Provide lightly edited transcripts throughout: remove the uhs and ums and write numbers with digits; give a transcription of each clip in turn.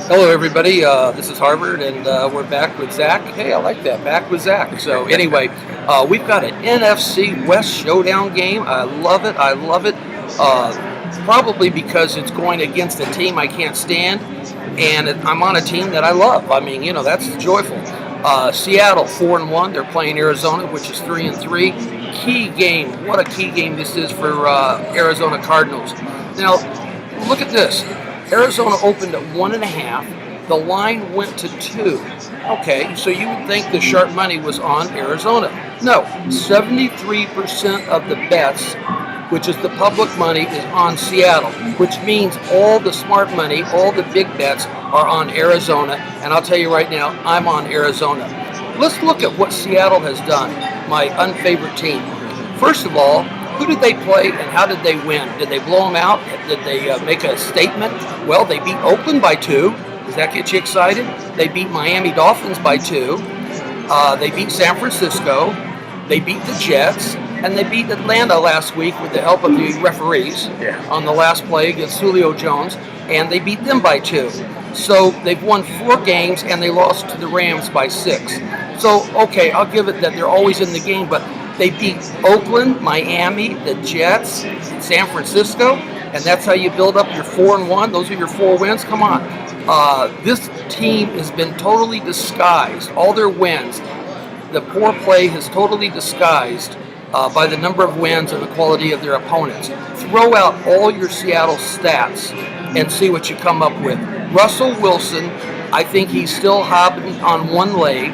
Hello, everybody. This is Harvard, and we're back with Zack. Hey, I like that. Back with Zack. So, anyway, we've got an NFC West showdown game. I love it. I love it. Probably because it's going against a team I can't stand, and I'm on a team that I love. I mean, that's joyful. Seattle 4-1. They're playing Arizona, which is 3-3. Key game. What a key game this is for Arizona Cardinals. Now, look at this. Arizona opened at 1.5. The line went to 2. Okay, so you would think the sharp money was on Arizona. No, 73% of the bets, which is the public money, is on Seattle, which means all the smart money, all the big bets are on Arizona. And I'll tell you right now, I'm on Arizona. Let's look at what Seattle has done, my unfavorite team. First of all, who did they play and how did they win? Did they blow them out? Did they make a statement? Well, they beat Oakland by 2. Does that get you excited? They beat Miami Dolphins by 2. They beat San Francisco. They beat the Jets. And they beat Atlanta last week with the help of the referees on the last play against Julio Jones. And they beat them by 2. So they've won 4 games and they lost to the Rams by 6. So, okay, I'll give it that they're always in the game, but they beat Oakland, Miami, the Jets, San Francisco, and that's how you build up your 4-1. Those are your 4 wins. Come on. This team has been totally disguised. All their wins, the poor play has totally disguised by the number of wins and the quality of their opponents. Throw out all your Seattle stats and see what you come up with. Russell Wilson, I think he's still hobbling on one leg.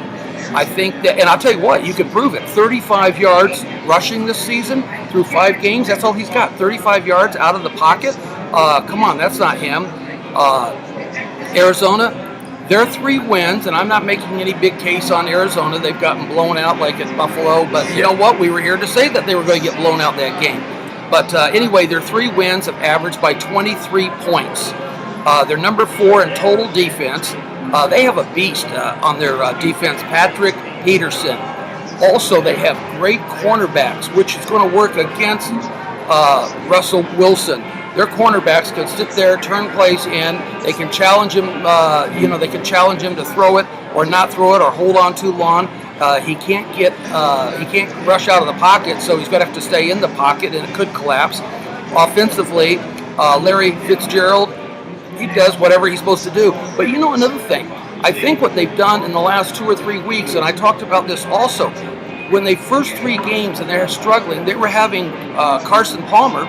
I think that, and I'll tell you what, you can prove it. 35 yards rushing this season through 5 games. That's all he's got. 35 yards out of the pocket. Come on, that's not him. Arizona, their 3 wins, and I'm not making any big case on Arizona. They've gotten blown out like at Buffalo, but you know what? We were here to say that they were going to get blown out that game. But anyway, their 3 wins have averaged by 23 points. They're number 4 in total defense. They have a beast on their defense, Patrick Peterson. Also, they have great cornerbacks, which is going to work against Russell Wilson. Their cornerbacks can sit there, turn plays in. They can challenge him. They can challenge him to throw it or not throw it or hold on too long. He can't rush out of the pocket, so he's going to have to stay in the pocket, and it could collapse. Offensively, Larry Fitzgerald, he does whatever he's supposed to do. But another thing, I think what they've done in the last 2 or 3 weeks, and I talked about this also, when they first 3 games and they're struggling, they were having Carson Palmer.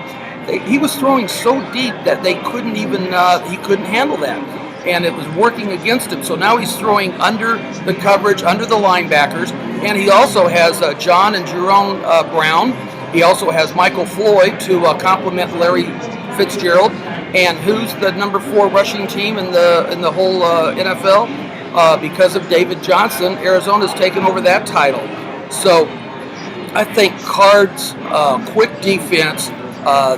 He was throwing so deep that they couldn't even he couldn't handle that, and it was working against him. So now he's throwing under the coverage, under the linebackers, and he also has John and Jerome Brown. He also has Michael Floyd to complement Larry Fitzgerald. And who's the number 4 rushing team in the whole NFL? Because of David Johnson, Arizona's taken over that title. So I think Cards, quick defense.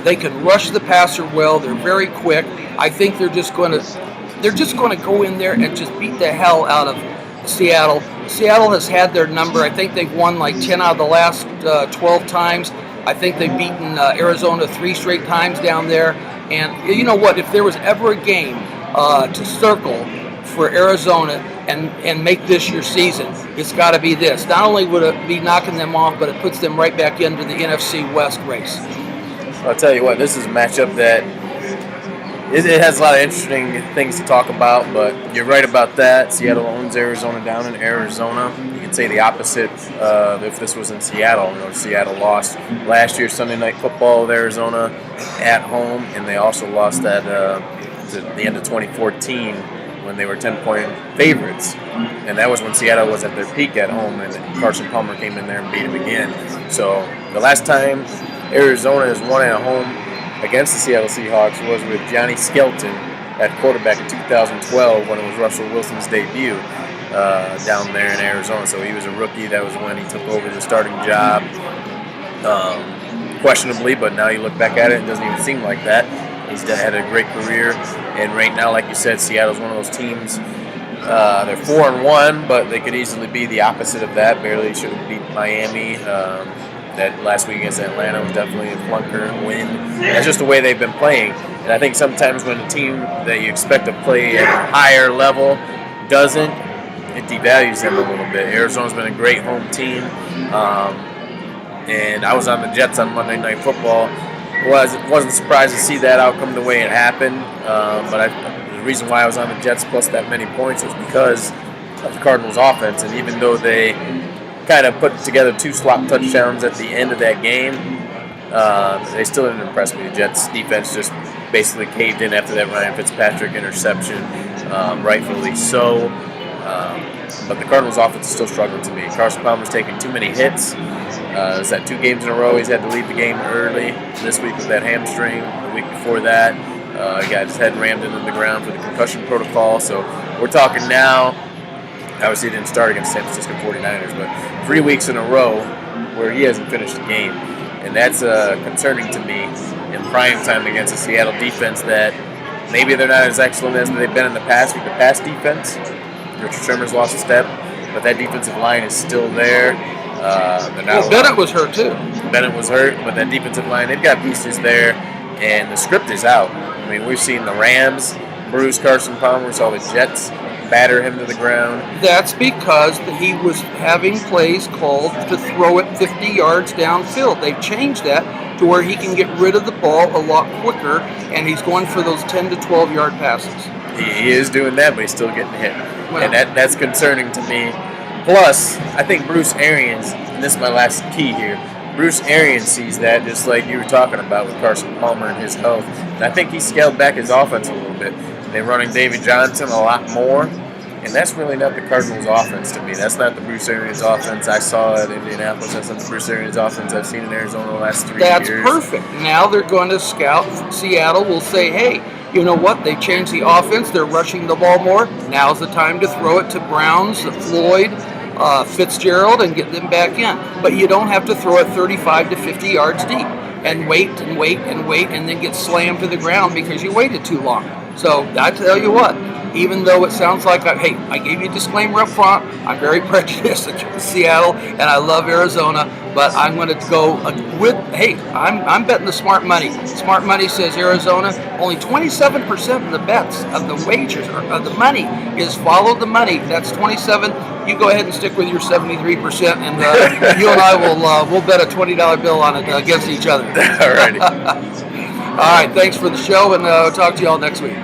They can rush the passer well. They're very quick. I think they're just going to go in there and just beat the hell out of Seattle. Seattle has had their number. I think they've won like 10 out of the last 12 times. I think they've beaten Arizona 3 straight times down there. And you know what? If there was ever a game to circle for Arizona and make this your season, it's got to be this. Not only would it be knocking them off, but it puts them right back into the NFC West race. I'll tell you what, this is a matchup that it has a lot of interesting things to talk about, but you're right about that. Seattle owns Arizona down in Arizona. You could say the opposite if this was in Seattle. Seattle lost last year Sunday Night Football with Arizona at home, and they also lost at the end of 2014 when they were 10-point favorites. And that was when Seattle was at their peak at home, and Carson Palmer came in there and beat him again. So the last time Arizona has won at home against the Seattle Seahawks was with Johnny Skelton at quarterback in 2012 when it was Russell Wilson's debut down there in Arizona. So he was a rookie. That was when he took over the starting job, questionably, but now you look back at it, it doesn't even seem like that. He's had a great career, and right now, like you said, Seattle's one of those teams. They're 4-1, but they could easily be the opposite of that. Barely should have beat Miami. That last week against Atlanta was definitely a flunker win. That's just the way they've been playing. And I think sometimes when a team that you expect to play at a higher level doesn't, it devalues them a little bit. Arizona's been a great home team. And I was on the Jets on Monday Night Football. Wasn't surprised to see that outcome the way it happened. But the reason why I was on the Jets plus that many points was because of the Cardinals' offense. And even though they kind of put together 2 slot touchdowns at the end of that game, they still didn't impress me. The Jets' defense just basically caved in after that Ryan Fitzpatrick interception, rightfully so. But the Cardinals' offense is still struggling to me. Carson Palmer's taking too many hits. It's that 2 games in a row. He's had to leave the game early. This week with that hamstring. The week before that, he got his head rammed into the ground for the concussion protocol. So we're talking now. Obviously, he didn't start against San Francisco 49ers, but 3 weeks in a row where he hasn't finished the game. And that's concerning to me in prime time against a Seattle defense that maybe they're not as excellent as they've been in the past with the pass defense. Richard Sherman's lost a step, but that defensive line is still there. Bennett was hurt too. Bennett was hurt, but that defensive line, they've got pieces there, and the script is out. I mean, we've seen the Rams bruise Carson Palmer. We saw the Jets batter him to the ground. That's because he was having plays called to throw it 50 yards downfield. They've changed that to where he can get rid of the ball a lot quicker, and he's going for those 10 to 12-yard passes. He is doing that, but he's still getting hit. Well, and that's concerning to me. Plus, I think Bruce Arians, and this is my last key here, Bruce Arians sees that just like you were talking about with Carson Palmer and his health. And I think he scaled back his offense a little bit. They're running David Johnson a lot more, and that's really not the Cardinals' offense to me. That's not the Bruce Arians offense I saw at Indianapolis. That's not the Bruce Arians offense I've seen in Arizona the last 3 years. That's perfect. Now they're going to scout. Seattle will say, hey, you know what? They changed the offense. They're rushing the ball more. Now's the time to throw it to Browns, Floyd, Fitzgerald, and get them back in. But you don't have to throw it 35 to 50 yards deep and wait and wait and wait and then get slammed to the ground because you waited too long. So I tell you what, even though it sounds like, I gave you a disclaimer up front, I'm very prejudiced against Seattle, and I love Arizona, but I'm going to go with, I'm betting the smart money. Smart money says Arizona, only 27% of the bets, of the wagers, or of the money, is follow the money. That's 27. You go ahead and stick with your 73%, and you and I we'll bet a $20 bill on it against each other. All righty. All right, thanks for the show, and talk to you all next week.